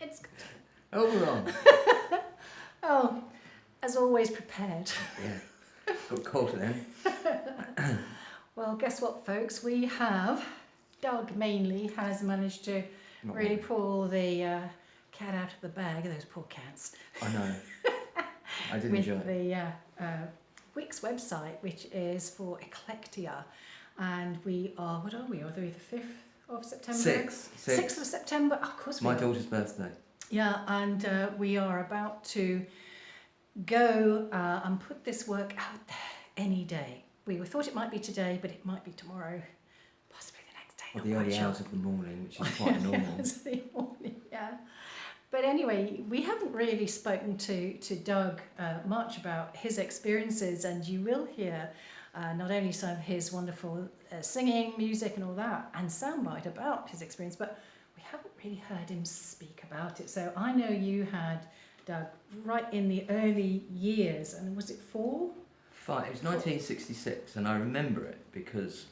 It's good. Oh, we're on. Oh, as always, prepared. Yeah. Got caught then. Well, guess what, folks? We have, Doug mainly has managed to Not really really. pull the cat out of the bag, those poor cats, I know. I did with enjoy it. the Wix website, which is for Eklectia. And we are, what are we? Are we the 5th of September? 6th of September? Of course we My are. daughter's birthday. Yeah, and we are about to go and put this work out there any day. We thought it might be today, but it might be tomorrow, possibly the next day. Or not the quite early sure. hours of the morning, which is quite normal. It's the morning, yeah. But anyway, we haven't really spoken to Doug much about his experiences, and you will hear not only some of his wonderful singing, music and all that, and soundbite about his experience, but we haven't really heard him speak about it. So I know you had, Doug, right in the early years, and was it 4? 5. It was 1966, and I remember it because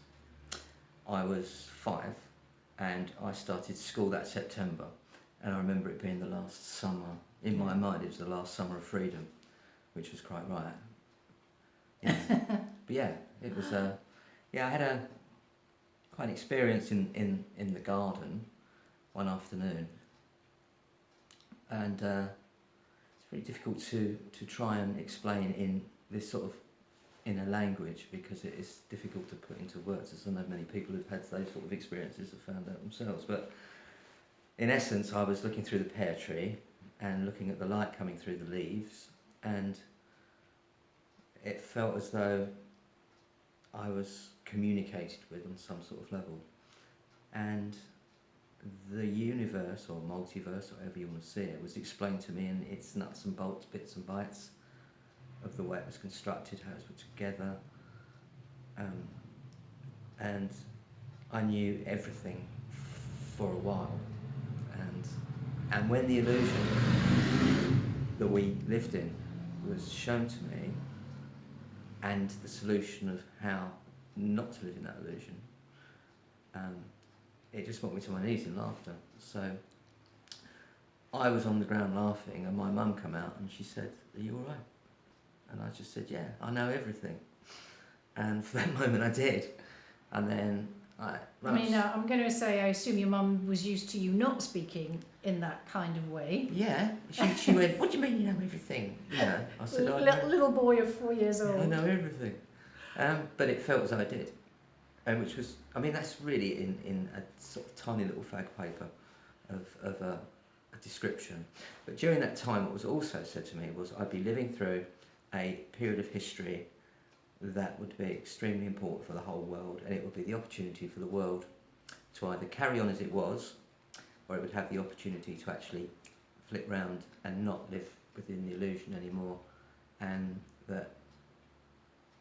I was 5 and I started school that September, and I remember it being the last summer. In my mind, it was the last summer of freedom, which was quite right. Yeah. But yeah, it was. Yeah, I had quite an experience in the garden one afternoon, and it's very difficult to try and explain in this sort of in a language, because it is difficult to put into words, as I know many people who've had those sort of experiences have found out themselves. But in essence, I was looking through the pear tree and looking at the light coming through the leaves, and it felt as though I was communicated with on some sort of level, and the universe or multiverse, or however you want to see it, was explained to me in its nuts and bolts, bits and bytes of the way it was constructed, how it was put together, and I knew everything for a while, and when the illusion that we lived in was shown to me, and the solution of how not to live in that illusion, it just brought me to my knees in laughter. So I was on the ground laughing, and my mum came out and she said, "Are you all right?" And I just said, "Yeah, I know everything." And for that moment I did. And then I'm going to say, I assume your mum was used to you not speaking in that kind of way. Yeah, she went, "What do you mean you know everything?" You know, I said, Little boy of 4 years old. I know everything. But it felt as though I did. And which was, I mean, that's really in a sort of tiny little fag paper of a description. But during that time, what was also said to me was I'd be living through a period of history that would be extremely important for the whole world, and it would be the opportunity for the world to either carry on as it was, or it would have the opportunity to actually flip round and not live within the illusion anymore, and that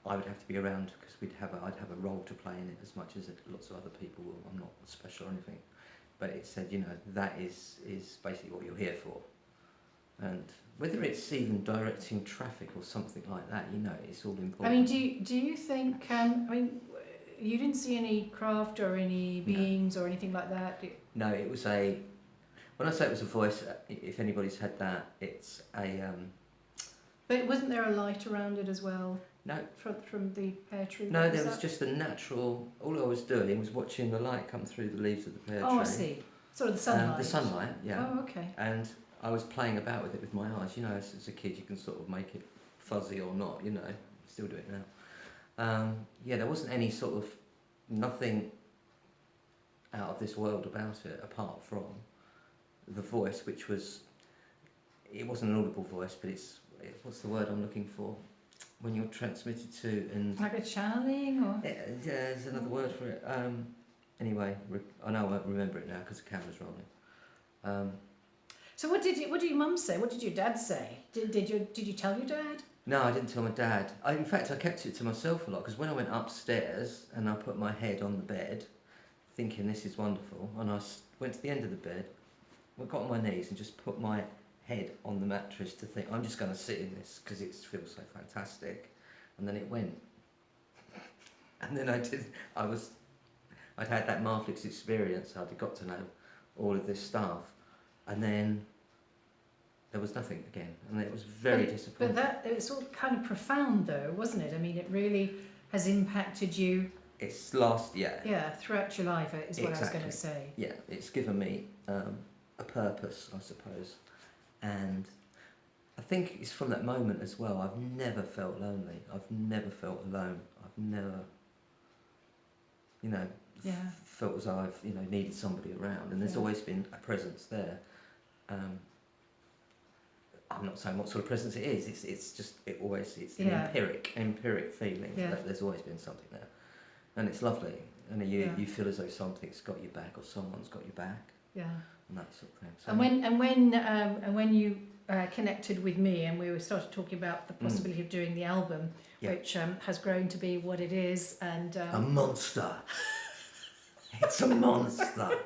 I would have to be around because I'd have a role to play in it as much as lots of other people will. I'm not special or anything, but it said, you know, that is basically what you're here for. And whether it's even directing traffic or something like that, you know, it's all important. I mean, do you think, you didn't see any craft or any beings or anything like that? No, it was when I say it was a voice, if anybody's had that, it's a... But wasn't there a light around it as well? No. From the pear tree? No, there was just a natural... All I was doing was watching the light come through the leaves of the pear tree. Oh, I see. Sort of the sunlight. The sunlight, yeah. Oh, okay. And I was playing about with it with my eyes. You know, as a kid, you can sort of make it fuzzy or not, you know. Still do it now. Yeah, there wasn't any sort of... Nothing out of this world about it, apart from the voice, which was... It wasn't an audible voice, but it's... What's the word I'm looking for? When you're transmitted to and... Like a channeling, or...? Yeah, there's another word for it. Anyway, I know I won't remember it now because the camera's rolling. So what did your mum say? What did your dad say? Did you tell your dad? No, I didn't tell my dad. In fact, I kept it to myself a lot, because when I went upstairs and I put my head on the bed, thinking this is wonderful, and I went to the end of the bed, got on my knees and just put my head on the mattress to think, I'm just going to sit in this because it feels so fantastic. And then it went. And then I'd had that marvellous experience. I'd got to know all of this stuff, and then there was nothing again, and it was very disappointing. But it's all kind of profound, though, wasn't it? I mean, it really has impacted you. It's throughout your life is what I was going to say. Yeah, it's given me a purpose, I suppose, and I think it's from that moment as well. I've never felt lonely. I've never felt alone. I've never, felt as though I've needed somebody around, and there's always been a presence there. I'm not saying what sort of presence it is. It's an empiric feeling that there's always been something there, and it's lovely. And you feel as though something's got your back or someone's got your back. Yeah. And that sort of thing. So and when you connected with me and we started talking about the possibility of doing the album, which has grown to be what it is, and a monster. It's a monster.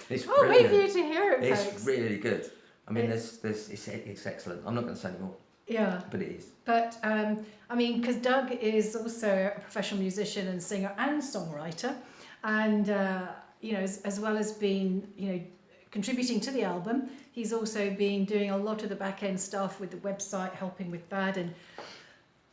It's brilliant. I'll wait for you to hear it, It's folks. really good. I mean, it's excellent. I'm not going to say any more. Yeah. But it is. But, I mean, because Doug is also a professional musician and singer and songwriter, and, as well as being, contributing to the album, he's also been doing a lot of the back-end stuff with the website, helping with that and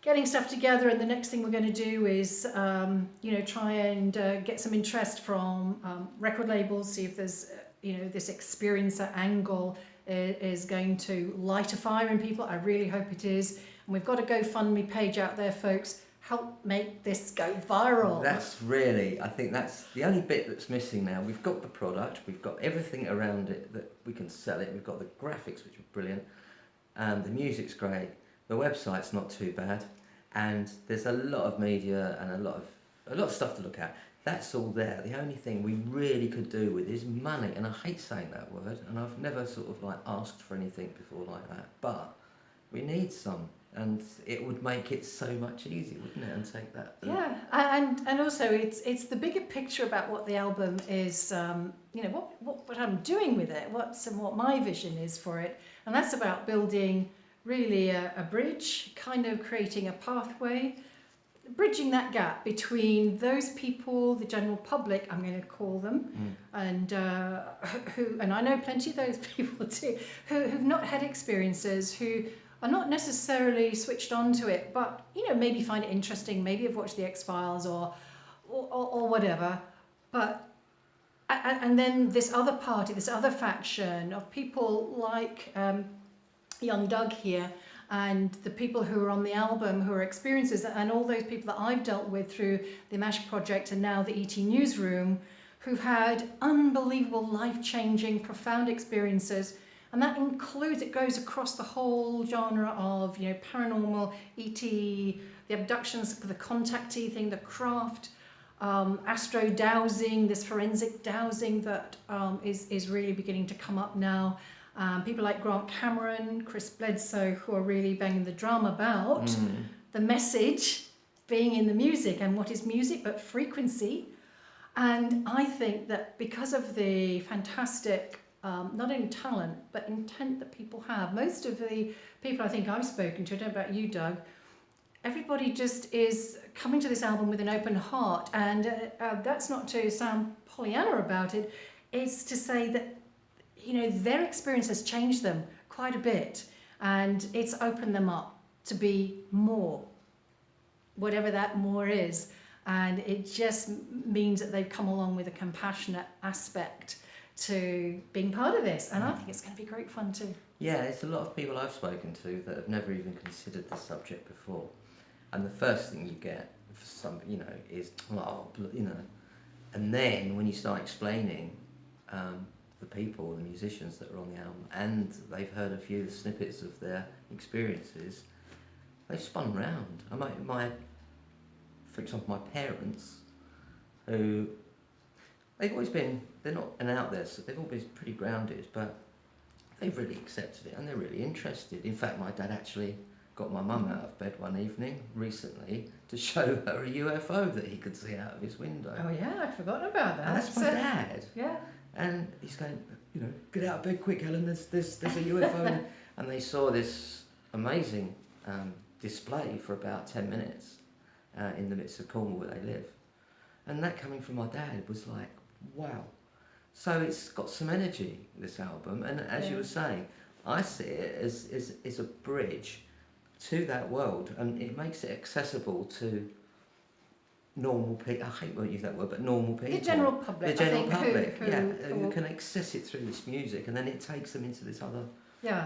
getting stuff together. And the next thing we're going to do is, try and get some interest from record labels, see if there's, this experiencer angle is going to light a fire in people. I really hope it is. And we've got a GoFundMe page out there, folks. Help make this go viral. I think that's the only bit that's missing now. We've got the product, we've got everything around it that we can sell it. We've got the graphics, which are brilliant. The music's great. The website's not too bad. And there's a lot of media and a lot of stuff to look at. That's all there. The only thing we really could do with is money, and I hate saying that word, and I've never sort of like asked for anything before like that, but we need some, and it would make it so much easier, wouldn't it, and take that. Yeah, and also it's the bigger picture about what the album is, what I'm doing with it, what my vision is for it, and that's about building really a bridge, kind of creating a pathway, bridging that gap between those people, the general public, I'm going to call them, and and I know plenty of those people too, who've not had experiences, who are not necessarily switched on to it, but maybe find it interesting, maybe have watched the X-Files or whatever, but and then this other party, this other faction of people like young Doug here, and the people who are on the album who are experiencers, and all those people that I've dealt with through the MASH project and now the ET Newsroom, who've had unbelievable, life-changing, profound experiences. And that includes, it goes across the whole genre of, paranormal, ET, the abductions, the contactee thing, the craft, astro dowsing, this forensic dowsing that is really beginning to come up now. People like Grant Cameron, Chris Bledsoe, who are really banging the drum about the message being in the music. And what is music but frequency? And I think that because of the fantastic, not only talent, but intent that people have, most of the people I think I've spoken to, I don't know about you, Doug, everybody just is coming to this album with an open heart. And that's not to sound Pollyanna about it, it's to say that their experience has changed them quite a bit, and it's opened them up to be more, whatever that more is. And it just means that they've come along with a compassionate aspect to being part of this. And I think it's going to be great fun too. Yeah, it's a lot of people I've spoken to that have never even considered the subject before. And the first thing you get for some, is, and then when you start explaining, the people, the musicians that are on the album, and they've heard a few snippets of their experiences, they've spun round. For example, my parents, who they've always been, they're not an out there, so they've always been pretty grounded, but they've really accepted it and they're really interested. In fact, my dad actually got my mum out of bed one evening recently to show her a UFO that he could see out of his window. Oh yeah, I'd forgotten about that. And that's my dad. Yeah. And he's going, get out of bed quick, Helen, there's a UFO. And they saw this amazing display for about 10 minutes in the midst of Cornwall where they live. And that coming from my dad was like, wow. So it's got some energy, this album, and as you were saying, I see it as a bridge to that world, and it makes it accessible to normal people. I hate when I use that word, but normal people. The general public. The general I think, public, who who can access it through this music, and then it takes them into this other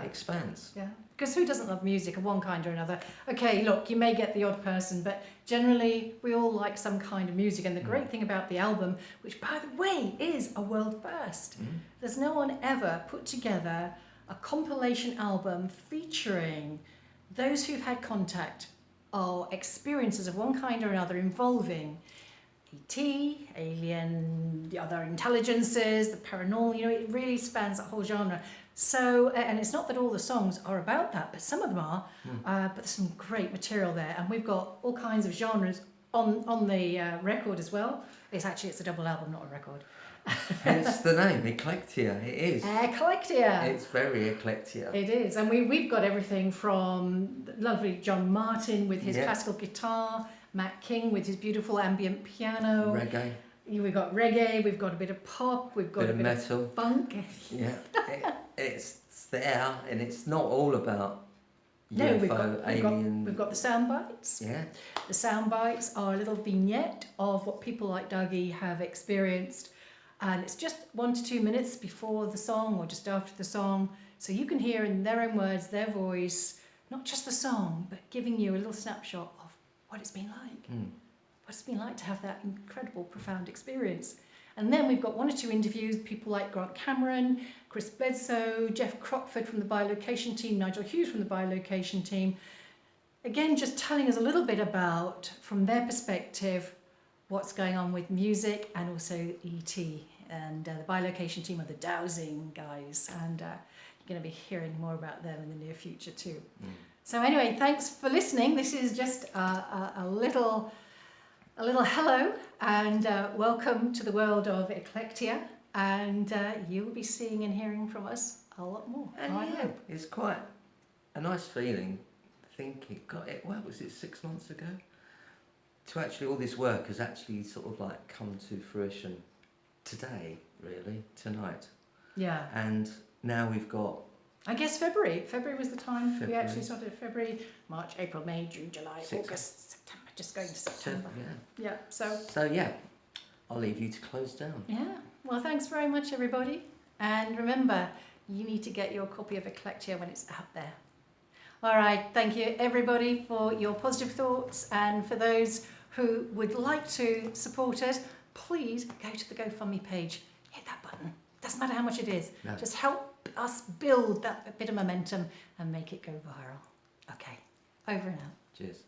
expanse. Yeah, because who doesn't love music of one kind or another? Okay, look, you may get the odd person, but generally we all like some kind of music. And the great thing about the album, which by the way is a world first, there's no one ever put together a compilation album featuring those who've had contact or experiences of one kind or another involving ET, alien, the other intelligences, the paranormal, you know, it really spans that whole genre. So, and it's not that all the songs are about that, but some of them are, but there's some great material there. And we've got all kinds of genres on the record as well. It's a double album, not a record. Hence the name, Eklectia. It is. Eklectia. It's very Eklectia. It is. And we've got everything from lovely John Martin with his classical guitar, Matt King with his beautiful ambient piano. Reggae. We've got reggae, we've got a bit of pop, we've got a bit of metal. Funk. Yeah, it's there, and it's not all about No, UFO, alien. we've got the sound bites. Yeah. The sound bites are a little vignette of what people like Duggy have experienced. And it's just 1 to 2 minutes before the song or just after the song. So you can hear in their own words, their voice, not just the song, but giving you a little snapshot of what it's been like. What it's been like to have that incredible, profound experience. And then we've got 1 or 2 interviews, people like Grant Cameron, Chris Bledsoe, Jeff Crockford from the Bilocation team, Nigel Hughes from the Bilocation team. Again, just telling us a little bit about, from their perspective, what's going on with music and also ET. And the Bilocation team are the dowsing guys. And you're going to be hearing more about them in the near future too. So anyway, thanks for listening. This is just a little hello and welcome to the world of Eklectia, and you'll be seeing and hearing from us a lot more. And it's quite a nice feeling thinking, what was it, 6 months ago? To actually, all this work has actually sort of like come to fruition today, really, tonight. Yeah. And now we've got... I guess February was the time. We actually started February, March, April, May, June, July, August, September. Just going to September. Yeah. So yeah, I'll leave you to close down. Yeah. Well, thanks very much, everybody. And remember, you need to get your copy of Eklectia when it's out there. All right. Thank you, everybody, for your positive thoughts. And for those who would like to support us, please go to the GoFundMe page. Hit that button. Doesn't matter how much it is. No. Just help us build that bit of momentum and make it go viral. Okay. Over and out. Cheers.